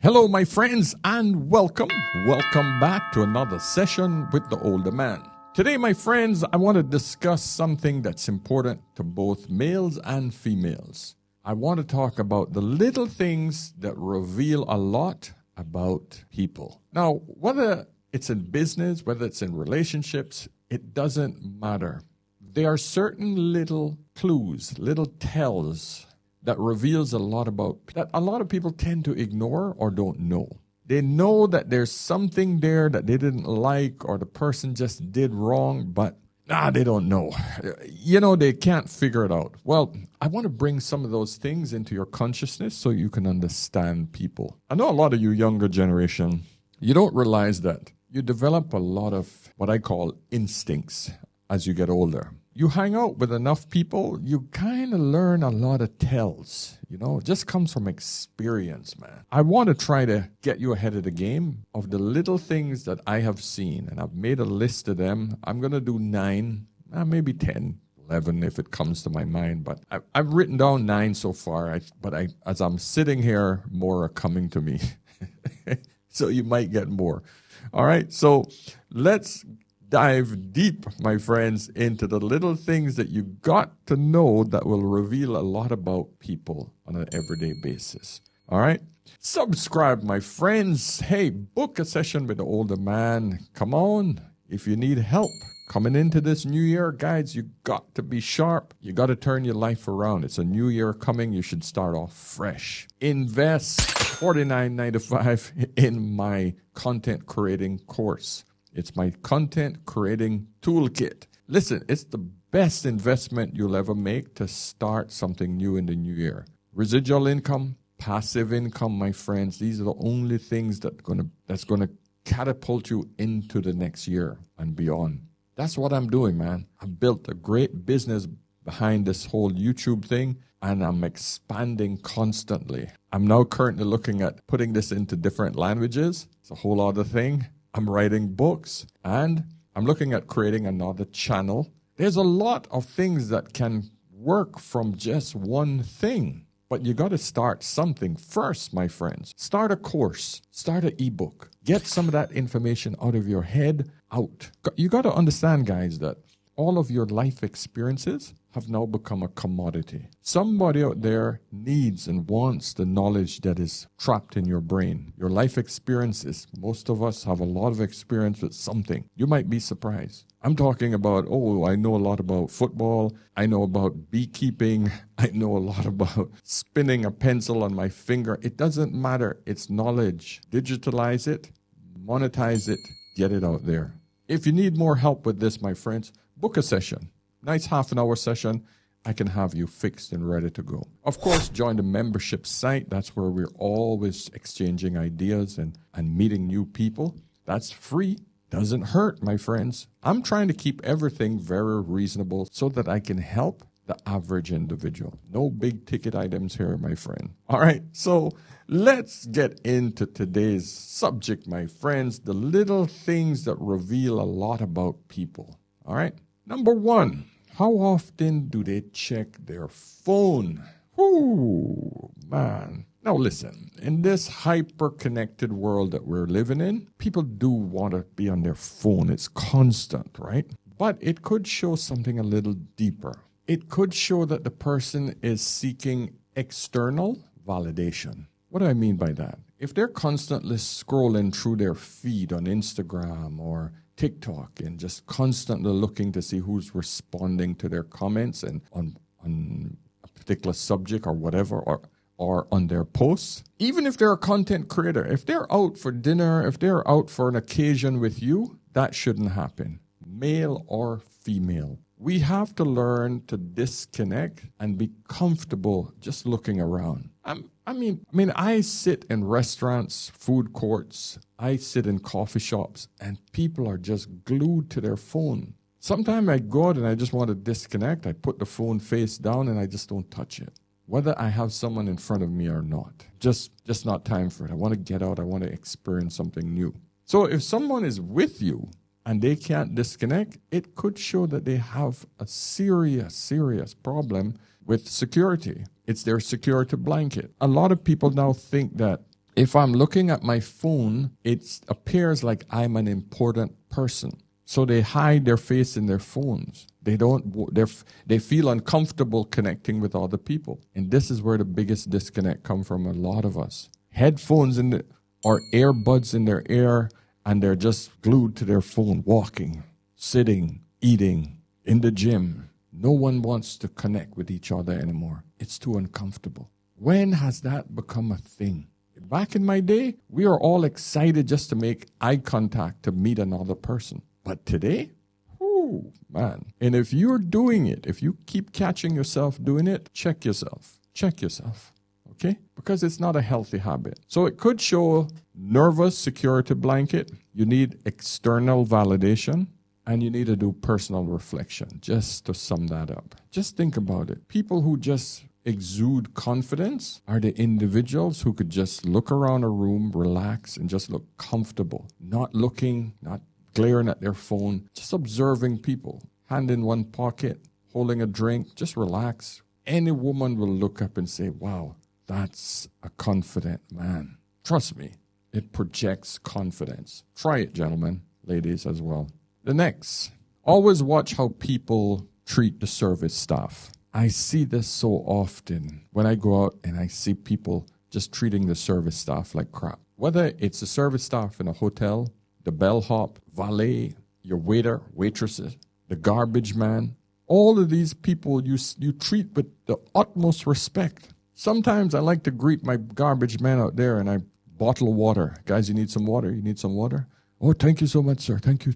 Hello, my friends, and welcome. Welcome back to another session with the older man. Today, my friends, I want to discuss something that's important to both males and females. I want to talk about the little things that reveal a lot about people. Now, whether it's in business, whether it's in relationships, it doesn't matter. There are certain little clues, little tells that reveals a lot about that a lot of people tend to ignore or don't know. They know that there's something there that they didn't like or the person just did wrong, but they don't know. They can't figure it out. Well, I want to bring some of those things into your consciousness so you can understand people. I know a lot of you younger generation, you don't realize that you develop a lot of what I call instincts as you get older. You hang out with enough people, you kind of learn a lot of tells. It just comes from experience, man. I want to try to get you ahead of the game of the little things that I have seen, and I've made a list of them. I'm going to do 9, maybe 10, 11 if it comes to my mind, but I've written down 9 so far, but as I'm sitting here, more are coming to me. So you might get more. All right, so let's dive deep, my friends, into the little things that you got to know that will reveal a lot about people on an everyday basis. All right? Subscribe, my friends. Hey, book a session with the older man. Come on. If you need help coming into this new year, guys, you got to be sharp. You got to turn your life around. It's a new year coming. You should start off fresh. Invest $49.95 in my content creating course. It's my content creating toolkit. Listen, it's the best investment you'll ever make to start something new in the new year. Residual income, passive income, my friends, these are the only things that's gonna catapult you into the next year and beyond. That's what I'm doing, man. I've built a great business behind this whole YouTube thing, and I'm expanding constantly. I'm now currently looking at putting this into different languages. It's a whole other thing. I'm writing books, and I'm looking at creating another channel. There's a lot of things that can work from just one thing, but you got to start something first, my friends. Start a course, start an ebook. Get some of that information out of your head out. You got to understand, guys, that all of your life experiences have now become a commodity. Somebody out there needs and wants the knowledge that is trapped in your brain. Your life experiences, most of us have a lot of experience with something. You might be surprised. I'm talking about, I know a lot about football. I know about beekeeping. I know a lot about spinning a pencil on my finger. It doesn't matter. It's knowledge. Digitalize it, monetize it, get it out there. If you need more help with this, my friends, book a session. Nice half-an-hour session. I can have you fixed and ready to go. Of course, join the membership site. That's where we're always exchanging ideas and meeting new people. That's free. Doesn't hurt, my friends. I'm trying to keep everything very reasonable so that I can help the average individual. No big ticket items here, my friend. All right, so let's get into today's subject, my friends. The little things that reveal a lot about people. All right. Number 1, how often do they check their phone? Ooh, man. Now listen, in this hyper-connected world that we're living in, people do want to be on their phone. It's constant, right? But it could show something a little deeper. It could show that the person is seeking external validation. What do I mean by that? If they're constantly scrolling through their feed on Instagram or TikTok and just constantly looking to see who's responding to their comments and on a particular subject or whatever, or on their posts, even if they're a content creator, if they're out for dinner, if they're out for an occasion with you, that shouldn't happen, male or female. We have to learn to disconnect and be comfortable just looking around. I sit in restaurants, food courts, I sit in coffee shops, and people are just glued to their phone. Sometimes I go out and I just want to disconnect. I put the phone face down and I just don't touch it, whether I have someone in front of me or not. Just not time for it. I want to get out. I want to experience something new. So if someone is with you and they can't disconnect, it could show that they have a serious problem with security. It's their security blanket. A lot of people now think that If I'm looking at my phone, it appears like I'm an important person. So they hide their face in their phones. They feel uncomfortable connecting with other people. And this is where the biggest disconnect comes from a lot of us. Headphones or earbuds in their ear, and they're just glued to their phone, walking, sitting, eating, in the gym. No one wants to connect with each other anymore. It's too uncomfortable. When has that become a thing? Back in my day, we are all excited just to make eye contact to meet another person. But today, oh man. And if you're doing it, if you keep catching yourself doing it, check yourself. Check yourself. Okay? Because it's not a healthy habit. So it could show nervous security blanket. You need external validation. And you need to do personal reflection, just to sum that up. Just think about it. People who just exude confidence are the individuals who could just look around a room, relax, and just look comfortable. Not looking, not glaring at their phone, just observing people. Hand in one pocket, holding a drink, just relax. Any woman will look up and say, wow, that's a confident man. Trust me, it projects confidence. Try it, gentlemen, ladies as well. The next, always watch how people treat the service staff. I see this so often when I go out and I see people just treating the service staff like crap. Whether it's the service staff in a hotel, the bellhop, valet, your waiter, waitresses, the garbage man, all of these people you treat with the utmost respect. Sometimes I like to greet my garbage man out there and I bottle of water. Guys, you need some water? You need some water? Oh, thank you so much, sir. Thank you.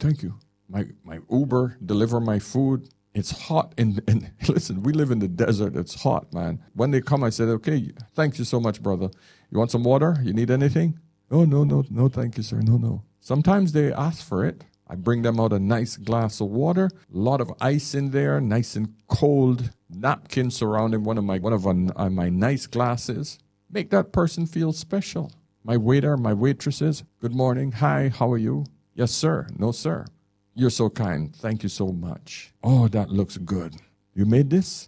My Uber deliver my food. It's hot and listen, we live in the desert. It's hot, man. When they come, I said, okay, thank you so much, brother. You want some water? You need anything? Oh, no, thank you, sir. No. Sometimes they ask for it. I bring them out a nice glass of water, a lot of ice in there, nice and cold, napkin surrounding one of my nice glasses. Make that person feel special. My waiter, my waitresses, good morning. Hi, how are you? Yes, sir. No, sir. You're so kind. Thank you so much. Oh, that looks good. You made this?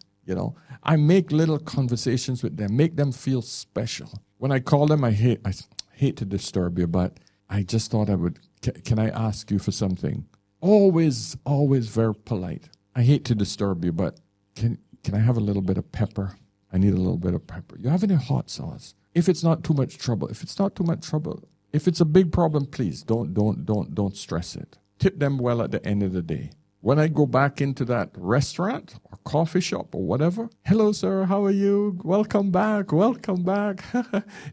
I make little conversations with them, make them feel special. When I call them, I hate to disturb you, but I just thought I would, can I ask you for something? Always very polite. I hate to disturb you, but can I have a little bit of pepper? I need a little bit of pepper. You have any hot sauce? If it's not too much trouble. If it's a big problem, please don't stress it. Tip them well at the end of the day. When I go back into that restaurant or coffee shop or whatever, hello, sir, how are you? Welcome back.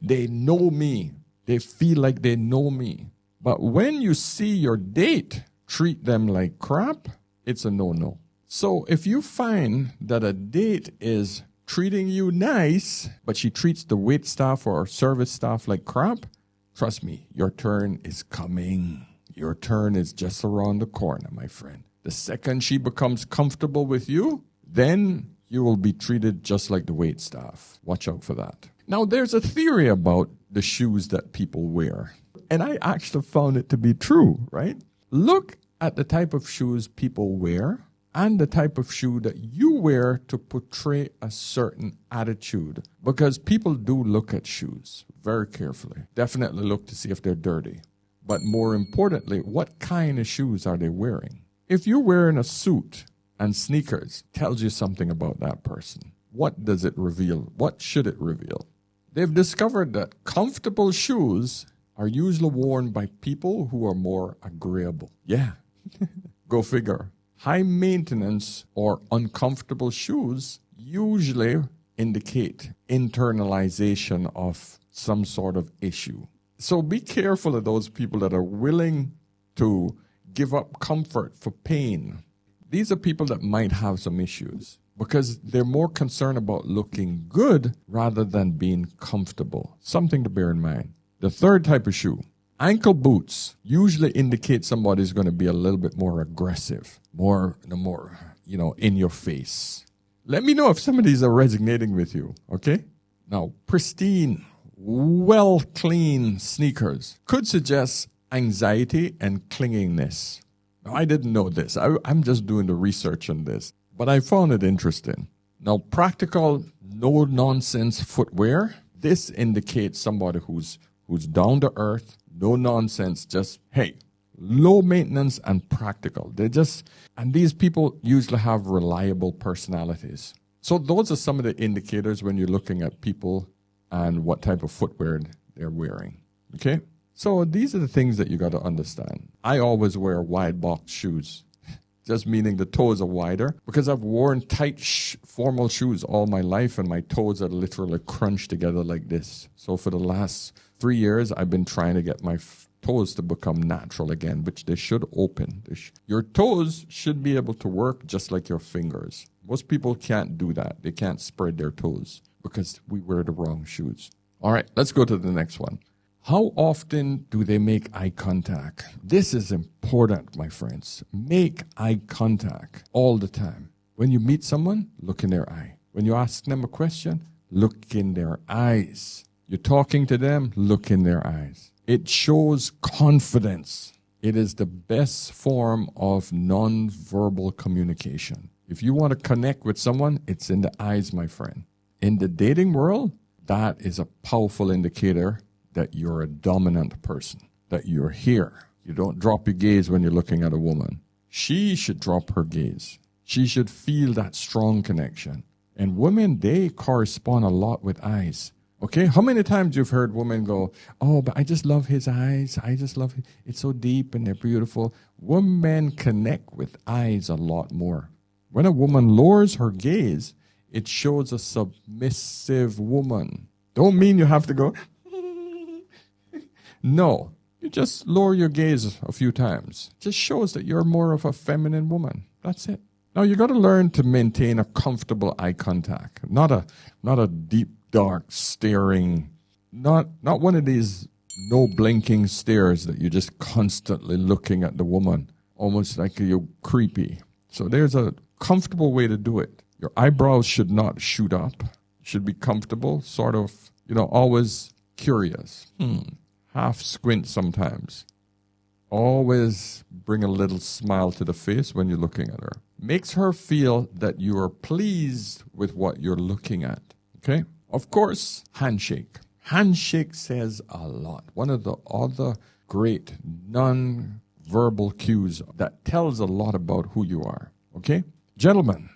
They know me. They feel like they know me. But when you see your date treat them like crap, it's a no-no. So if you find that a date is treating you nice, but she treats the wait staff or service staff like crap, trust me, your turn is coming. Your turn is just around the corner, my friend. The second she becomes comfortable with you, then you will be treated just like the wait staff. Watch out for that. Now, there's a theory about the shoes that people wear. And I actually found it to be true, right? Look at the type of shoes people wear and the type of shoe that you wear to portray a certain attitude. Because people do look at shoes very carefully. Definitely look to see if they're dirty. But more importantly, what kind of shoes are they wearing? If you're wearing a suit and sneakers, tells you something about that person. What does it reveal? What should it reveal? They've discovered that comfortable shoes are usually worn by people who are more agreeable. Yeah, go figure. High maintenance or uncomfortable shoes usually indicate internalization of some sort of issue. So be careful of those people that are willing to give up comfort for pain. These are people that might have some issues because they're more concerned about looking good rather than being comfortable. Something to bear in mind. The third type of shoe, ankle boots, usually indicate somebody's going to be a little bit more aggressive, more, in your face. Let me know if some of these are resonating with you, okay? Now, pristine, well-clean sneakers could suggest anxiety and clinginess. Now, I didn't know this. I'm just doing the research on this, but I found it interesting. Now, practical, no-nonsense footwear, this indicates somebody who's who's down to earth, no nonsense, just, hey, low maintenance and practical. And these people usually have reliable personalities. So those are some of the indicators when you're looking at people and what type of footwear they're wearing. Okay? So these are the things that you got to understand. I always wear wide box shoes, just meaning the toes are wider, because I've worn tight formal shoes all my life and my toes are literally crunched together like this. So for the last 3 years, I've been trying to get my toes to become natural again, which they should open. Your toes should be able to work just like your fingers. Most people can't do that. They can't spread their toes because we wear the wrong shoes. All right, let's go to the next one. How often do they make eye contact? This is important, my friends. Make eye contact all the time. When you meet someone, look in their eye. When you ask them a question, look in their eyes. You're talking to them, look in their eyes. It shows confidence. It is the best form of non-verbal communication. If you want to connect with someone, it's in the eyes, my friend. In the dating world, that is a powerful indicator that you're a dominant person, that you're here. You don't drop your gaze when you're looking at a woman. She should drop her gaze. She should feel that strong connection. And women, they correspond a lot with eyes. Okay, how many times you've heard women go, oh, but I just love his eyes. I just love it. It's so deep and they're beautiful. Women connect with eyes a lot more. When a woman lowers her gaze, it shows a submissive woman. Don't mean you have to go, no, you just lower your gaze a few times. It just shows that you're more of a feminine woman. That's it. Now you got to learn to maintain a comfortable eye contact, not a deep, dark staring, not one of these no blinking stares that you're just constantly looking at the woman, almost like you're creepy. So there's a comfortable way to do it. Your eyebrows should not shoot up. Should be comfortable, sort of, always curious. Half squint sometimes. Always bring a little smile to the face when you're looking at her. Makes her feel that you are pleased with what you're looking at. Okay? Of course, handshake. Handshake says a lot. One of the other great non-verbal cues that tells a lot about who you are. Okay? Gentlemen,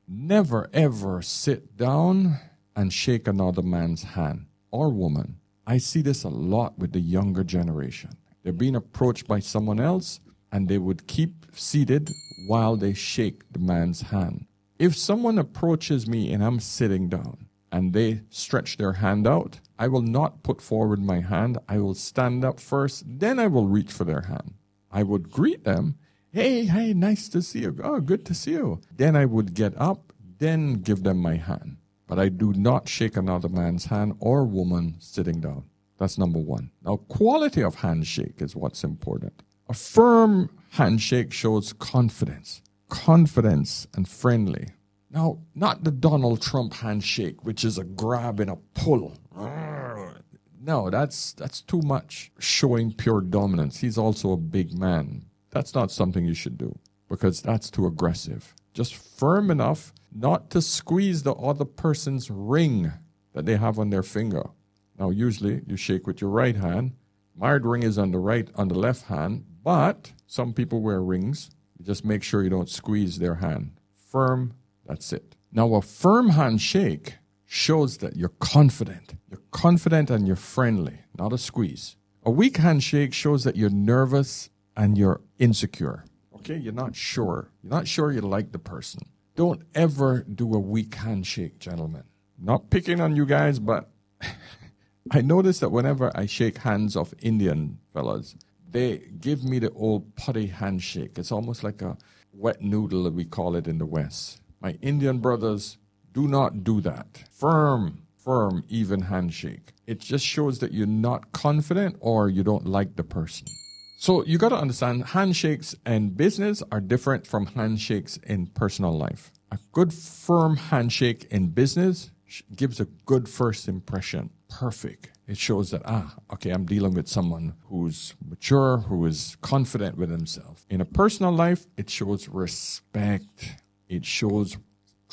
never ever sit down and shake another man's hand or woman. I see this a lot with the younger generation. They're being approached by someone else and they would keep seated while they shake the man's hand. If someone approaches me and I'm sitting down and they stretch their hand out, I will not put forward my hand. I will stand up first, then I will reach for their hand. I would greet them. Hey, nice to see you. Oh, good to see you. Then I would get up, then give them my hand. But I do not shake another man's hand or woman sitting down. That's number one. Now, quality of handshake is what's important. A firm handshake shows confidence and friendly. Now, not the Donald Trump handshake, which is a grab and a pull. No, that's too much, showing pure dominance. He's also a big man. That's not something you should do because that's too aggressive. Just firm enough not to squeeze the other person's ring that they have on their finger. Now, usually you shake with your right hand. My ring is on the left hand, but some people wear rings. You just make sure you don't squeeze their hand. Firm, that's it. Now, a firm handshake shows that you're confident. You're confident and you're friendly, not a squeeze. A weak handshake shows that you're nervous and you're insecure. Okay, you're not sure. You're not sure you like the person. Don't ever do a weak handshake, gentlemen. Not picking on you guys, but I notice that whenever I shake hands of Indian fellas, they give me the old putty handshake. It's almost like a wet noodle, we call it in the West. My Indian brothers do not do that. Firm, even handshake. It just shows that you're not confident or you don't like the person. So you got to understand, handshakes in business are different from handshakes in personal life. A good firm handshake in business gives a good first impression. Perfect. It shows that, okay, I'm dealing with someone who's mature, who is confident with himself. In a personal life, it shows respect. It shows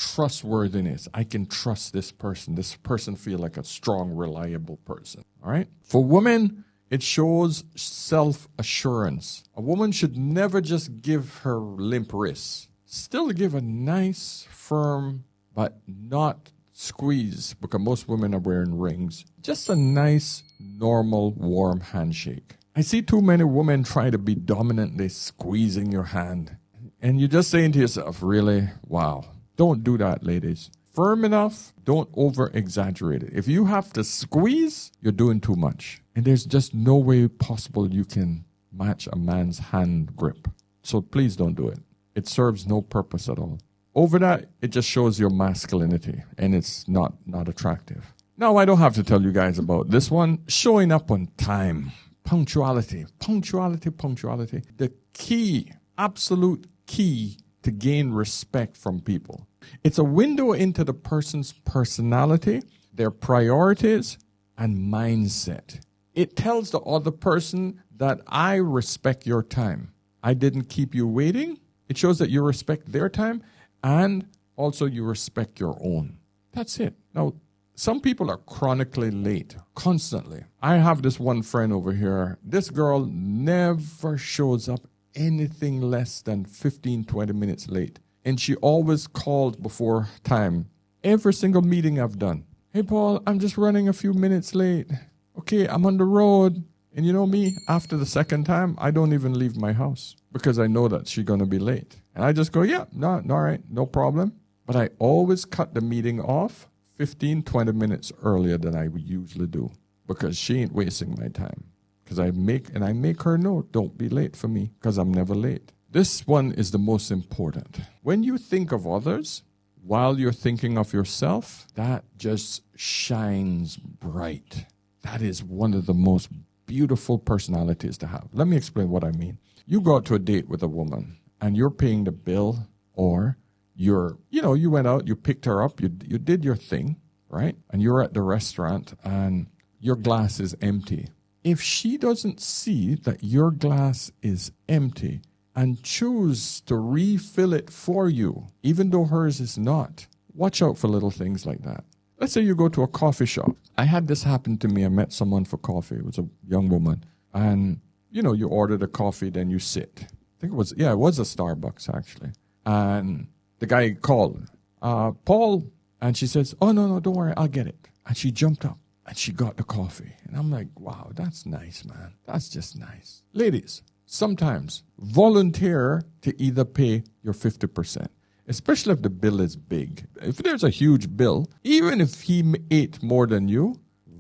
trustworthiness. I can trust this person. This person feel like a strong, reliable person. All right. For women, it shows self-assurance. A woman should never just give her limp wrists. Still give a nice, firm, but not squeeze, because most women are wearing rings. Just a nice, normal, warm handshake. I see too many women try to be dominantly squeezing your hand. And you're just saying to yourself, really? Wow. Don't do that, ladies. Firm enough, don't over-exaggerate it. If you have to squeeze, you're doing too much. And there's just no way possible you can match a man's hand grip. So please don't do it. It serves no purpose at all. Over that, it just shows your masculinity, and it's not attractive. Now, I don't have to tell you guys about this one. Showing up on time. Punctuality. The key, absolute key to gain respect from people. It's a window into the person's personality, their priorities, and mindset. It tells the other person that I respect your time. I didn't keep you waiting. It shows that you respect their time and also you respect your own. That's it. Now, some people are chronically late, constantly. I have this one friend over here. This girl never shows up anything less than 15, 20 minutes late. And she always calls before time. Every single meeting I've done. Hey, Paul, I'm just running a few minutes late. Okay, I'm on the road. And you know me, after the second time, I don't even leave my house because I know that she's going to be late. And I just go, yeah, no, all right, no problem. But I always cut the meeting off 15, 20 minutes earlier than I would usually do because she ain't wasting my time. Because I make her know, don't be late for me because I'm never late. This one is the most important. When you think of others, while you're thinking of yourself, that just shines bright. That is one of the most beautiful personalities to have. Let me explain what I mean. You go out to a date with a woman and you're paying the bill, or you went out, you picked her up, you did your thing, right? And you're at the restaurant and your glass is empty. If she doesn't see that your glass is empty and choose to refill it for you, even though hers is not, watch out for little things like that. Let's say you go to a coffee shop. I had this happen to me. I met someone for coffee. It was a young woman. And, you order the coffee, then you sit. I think it was a Starbucks, actually. And the guy called, Paul. And she says, oh, no, don't worry, I'll get it. And she jumped up and she got the coffee. And I'm like, wow, that's nice, man. That's just nice. Ladies, sometimes volunteer to either pay your 50%. Especially if the bill is big. If there's a huge bill, even if he ate more than you,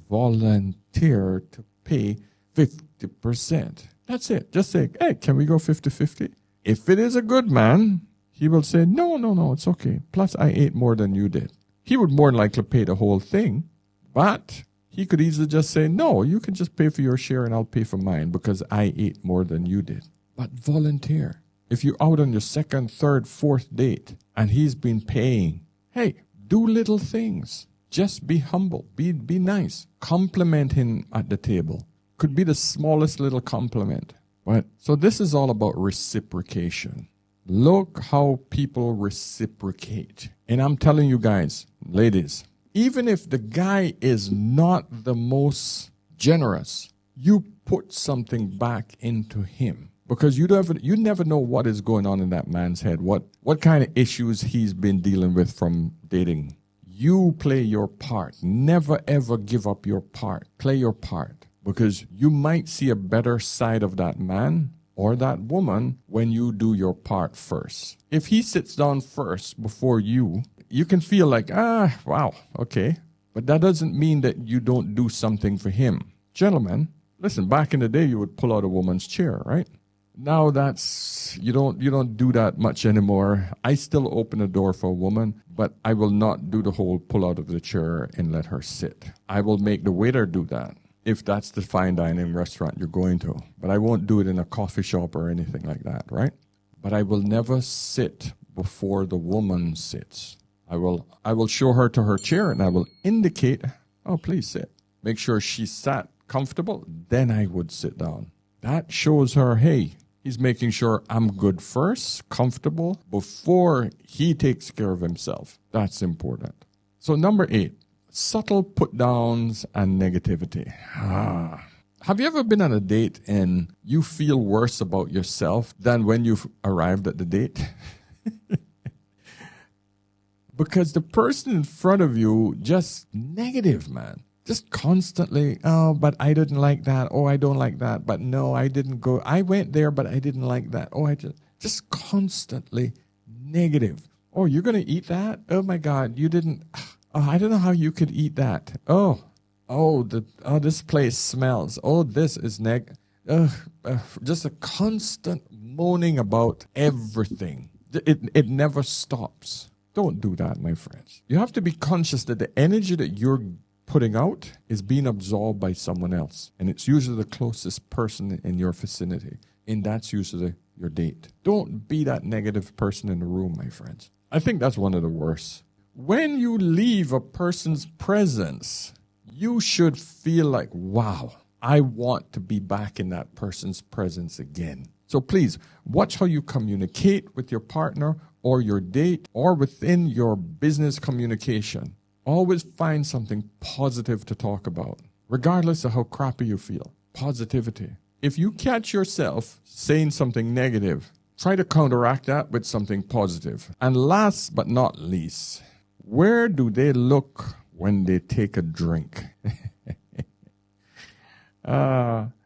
volunteer to pay 50%. That's it. Just say, hey, can we go 50-50? If it is a good man, he will say, no, it's okay. Plus, I ate more than you did. He would more than likely pay the whole thing, but he could easily just say, no, you can just pay for your share and I'll pay for mine because I ate more than you did. But volunteer. If you're out on your second, third, fourth date and he's been paying, hey, do little things. Just be humble. Be nice. Compliment him at the table. Could be the smallest little compliment. But so this is all about reciprocation. Look how people reciprocate. And I'm telling you guys, ladies, even if the guy is not the most generous, you put something back into him. Because you never know what is going on in that man's head, what kind of issues he's been dealing with from dating. You play your part. Never, ever give up your part. Play your part. Because you might see a better side of that man or that woman when you do your part first. If he sits down first before you can feel like, wow, okay. But that doesn't mean that you don't do something for him. Gentlemen, listen, back in the day, you would pull out a woman's chair, right? Now you don't do that much anymore. I still open the door for a woman, but I will not do the whole pull out of the chair and let her sit. I will make the waiter do that if that's the fine dining restaurant you're going to. But I won't do it in a coffee shop or anything like that, right? But I will never sit before the woman sits. I will show her to her chair and I will indicate, oh, please sit. Make sure she sat comfortable. Then I would sit down. That shows her, hey, He's making sure I'm good first, comfortable, before he takes care of himself. That's important. So number 8, subtle put downs and negativity. Have you ever been on a date and you feel worse about yourself than when you've arrived at the date? Because the person in front of you just negative, man. Just constantly, oh, but I didn't like that. Oh, I don't like that. But no, I didn't go. I went there, but I didn't like that. Oh, I just constantly negative. Oh, you're going to eat that? Oh, my God, you didn't. Oh, I don't know how you could eat that. This place smells. Oh, this is just a constant moaning about everything. It never stops. Don't do that, my friends. You have to be conscious that the energy that you're putting out is being absorbed by someone else. And it's usually the closest person in your vicinity. And that's usually your date. Don't be that negative person in the room, my friends. I think that's one of the worst. When you leave a person's presence, you should feel like, wow, I want to be back in that person's presence again. So please, watch how you communicate with your partner or your date or within your business communication. Always find something positive to talk about, regardless of how crappy you feel. Positivity. If you catch yourself saying something negative, try to counteract that with something positive. And last but not least, where do they look when they take a drink?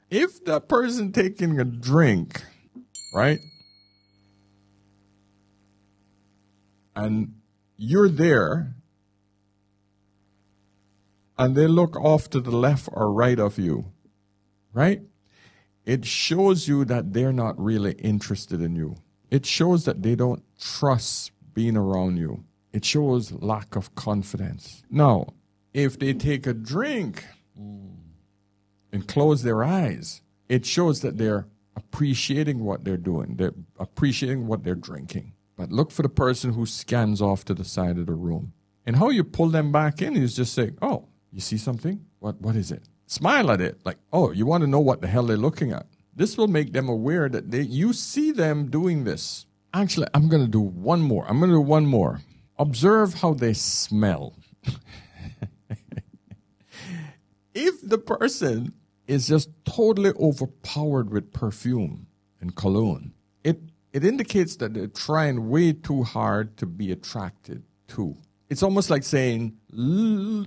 If the person taking a drink, right, and you're there, and they look off to the left or right of you, right? It shows you that they're not really interested in you. It shows that they don't trust being around you. It shows lack of confidence. Now, if they take a drink and close their eyes, it shows that they're appreciating what they're doing. They're appreciating what they're drinking. But look for the person who scans off to the side of the room. And how you pull them back in is just say, oh, you see something? What is it? Smile at it. Like, oh, you want to know what the hell they're looking at. This will make them aware that you see them doing this. Actually, I'm going to do one more. Observe how they smell. If the person is just totally overpowered with perfume and cologne, it indicates that they're trying way too hard to be attracted to. It's almost like saying,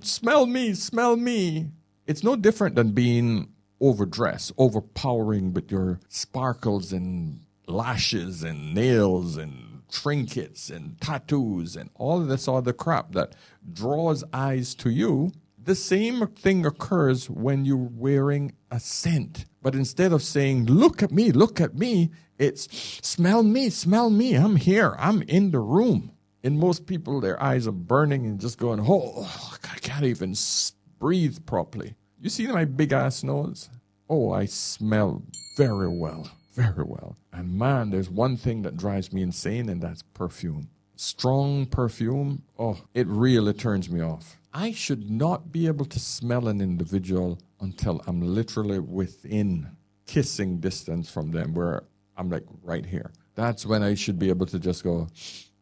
smell me, smell me. It's no different than being overdressed, overpowering with your sparkles and lashes and nails and trinkets and tattoos and all of this other crap that draws eyes to you. The same thing occurs when you're wearing a scent. But instead of saying, look at me, it's smell me, I'm here, I'm in the room. In most people, their eyes are burning and just going, oh, I can't even breathe properly. You see my big ass nose? Oh, I smell very well, very well. And man, there's one thing that drives me insane, and that's perfume. Strong perfume, oh, it really turns me off. I should not be able to smell an individual until I'm literally within kissing distance from them, where I'm like right here. That's when I should be able to just go,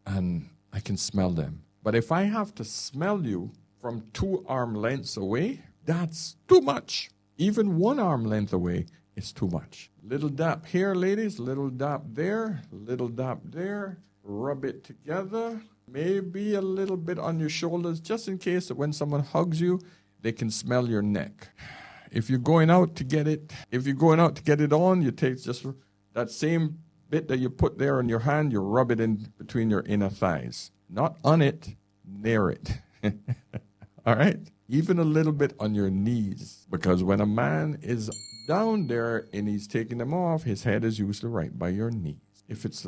and I can smell them. But if I have to smell you from 2 arm lengths away, that's too much. Even 1 arm length away is too much. Little dap here, ladies, little dap there, little dap there. Rub it together. Maybe a little bit on your shoulders, just in case that when someone hugs you, they can smell your neck. If you're going out to get it on, you take just that same bit that you put there on your hand, you rub it in between your inner thighs. Not on it, near it. All right? Even a little bit on your knees. Because when a man is down there and he's taking them off, his head is usually right by your knees. If it's,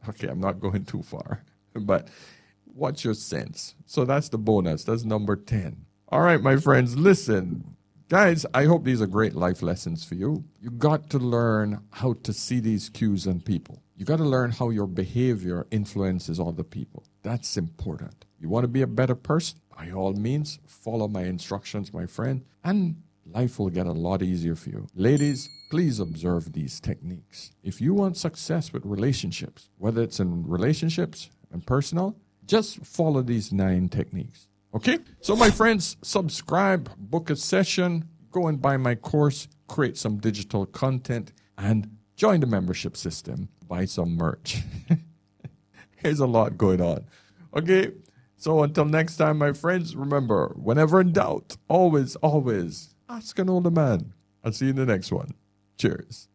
okay, I'm not going too far. But what's your sense? So that's the bonus. That's number 10. All right, my friends, listen. Guys, I hope these are great life lessons for you. You got to learn how to see these cues in people. You got to learn how your behavior influences other people. That's important. You want to be a better person? By all means, follow my instructions, my friend. And life will get a lot easier for you. Ladies, please observe these techniques. If you want success with relationships, whether it's in relationships and personal, just follow these 9 techniques. Okay? So my friends, subscribe, book a session, go and buy my course, create some digital content, and join the membership system. Buy some merch. There's a lot going on. Okay? So until next time, my friends, remember, whenever in doubt, always, always ask an older man. I'll see you in the next one. Cheers.